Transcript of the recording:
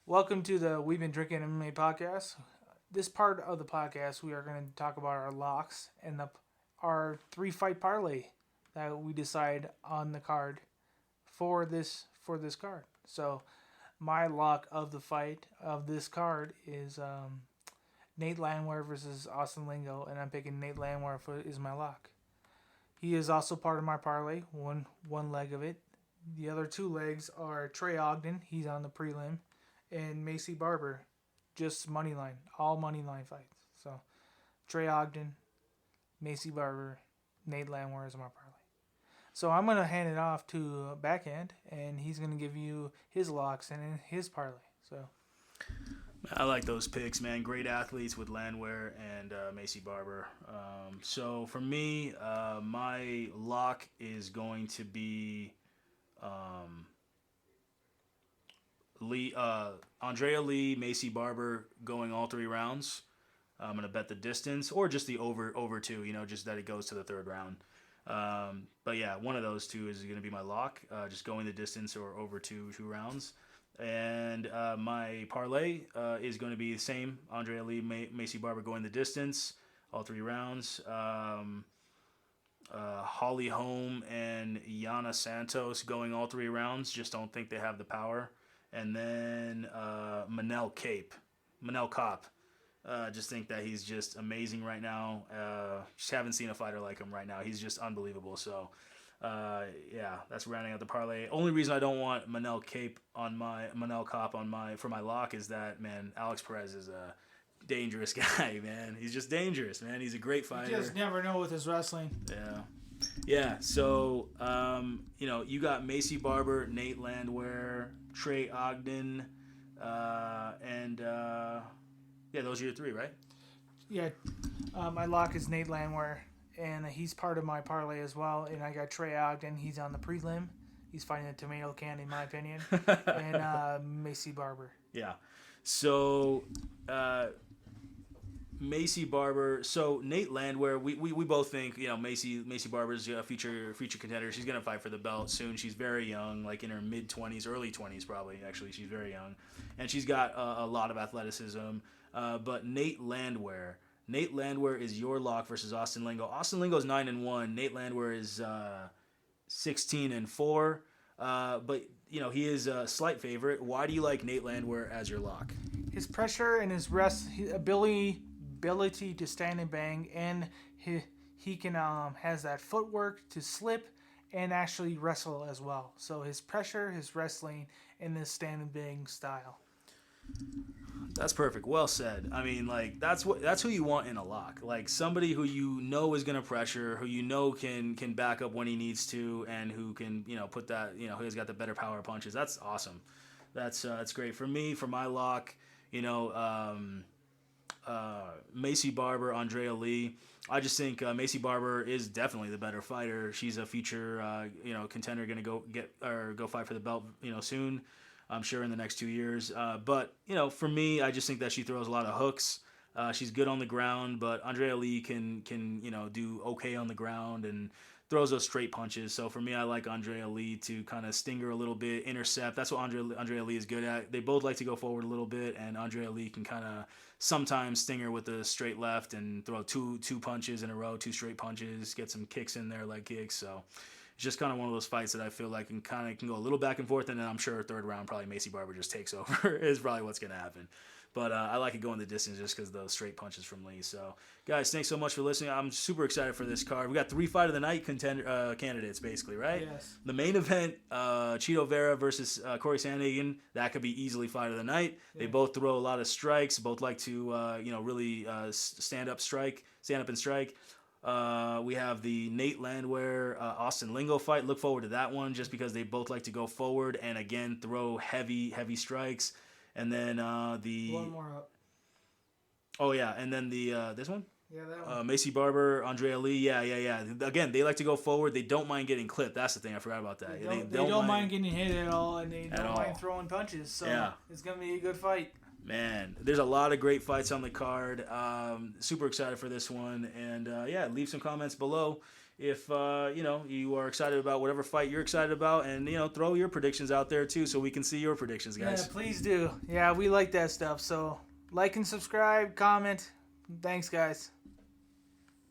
Welcome to the We've Been Drinking MMA podcast. This part of the podcast, we are going to talk about our locks and our three-fight parlay that we decide on the card for this card. So, my lock of the fight of this card is Nate Landwehr versus Austin Lingo, and I'm picking Nate Landwehr is my lock. He is also part of my parlay, one leg of it. The other two legs are Trey Ogden. He's on the prelim, and Macy Barber, just money line, all money line fights. So Trey Ogden, Macy Barber, Nate Landwehr is my parlay. So I'm gonna hand it off to Backhand, and he's gonna give you his locks and his parlay. So I like those picks, man. Great athletes with Landwehr and Macy Barber. So for me, my lock is going to be Andrea Lee, Macy Barber going all 3 rounds. I'm going to bet the distance or just the over 2, just that it goes to the 3rd round. But yeah, one of those two is going to be my lock, just going the distance or over two rounds. And my parlay is going to be the same. Andrea Lee, Macy Barber going the distance, all 3 rounds. Holly Holm and Yana Santos going all 3 rounds. Just don't think they have the power. And then Manel Kopp. Just think that he's just amazing right now. Just haven't seen a fighter like him right now. He's just unbelievable. So, yeah, that's rounding out the parlay. Only reason I don't want Manel Kopp for my lock is that, man, Alex Perez is a dangerous guy, man. He's just dangerous, man. He's a great fighter. you just never know with his wrestling. Yeah. So, you got Macy Barber, Nate Landwehr, Trey Ogden, and those are your 3, right? Yeah, my lock is Nate Landwehr, and he's part of my parlay as well. And I got Trey Ogden. He's on the prelim. He's fighting a tomato can, in my opinion. And Macy Barber. Yeah. So, Macy Barber. So Nate Landwehr. We both think Macy Barber's a future contender. She's gonna fight for the belt soon. She's very young, like in her mid-20s, early 20s probably. Actually, she's very young, and she's got a lot of athleticism. But Nate Landwehr is your lock versus Austin Lingo. Austin Lingo's 9-1. Nate Landwehr is 16-4. But he is a slight favorite. Why do you like Nate Landwehr as your lock? His pressure and his ability to stand and bang, and he can has that footwork to slip and actually wrestle as well. So his pressure, his wrestling, and his stand and bang style. That's perfect. Well said. I mean, like that's who you want in a lock. Like somebody who is going to pressure, who can back up when he needs to, and who can put that who has got the better power punches. That's awesome. That's great for me. For my lock, Macy Barber, Andrea Lee. I just think Macy Barber is definitely the better fighter. She's a future contender, going to go fight for the belt soon. I'm sure in the next 2 years. But for me, I just think that she throws a lot of hooks. She's good on the ground, but Andrea Lee can do okay on the ground and throws those straight punches. So for me, I like Andrea Lee to kind of sting her a little bit, intercept. That's what Andrea Lee is good at. They both like to go forward a little bit, and Andrea Lee can kind of sometimes sting her with a straight left and throw two punches in a row, 2 straight punches, get some kicks in there, leg kicks. So it's just kind of one of those fights that I feel like can go a little back and forth, and then I'm sure 3rd round probably Macy Barber just takes over is probably what's going to happen. But I like it going the distance just because of those straight punches from Lee. So, guys, thanks so much for listening. I'm super excited for this card. We got 3 fight of the night candidates, basically, right? Yes. The main event, Chito Vera versus Corey Sandhagen. That could be easily fight of the night. Yeah. They both throw a lot of strikes. Both like to, really stand up and strike. We have the Nate Landwehr, Austin Lingo fight. Look forward to that one just because they both like to go forward and, again, throw heavy strikes. And then one more up. Oh, yeah. And then this one? Yeah, that one. Macy Barber, Andrea Lee. Yeah. Again, they like to go forward. They don't mind getting clipped. That's the thing. I forgot about that. They don't mind getting hit at all, and they don't mind throwing punches. So It's going to be a good fight. Man, there's a lot of great fights on the card. Super excited for this one. And, leave some comments below if you are excited about whatever fight you're excited about, and throw your predictions out there too, so we can see your predictions, guys. Yeah, please do. Yeah, we like that stuff. So like and subscribe, comment. Thanks, guys.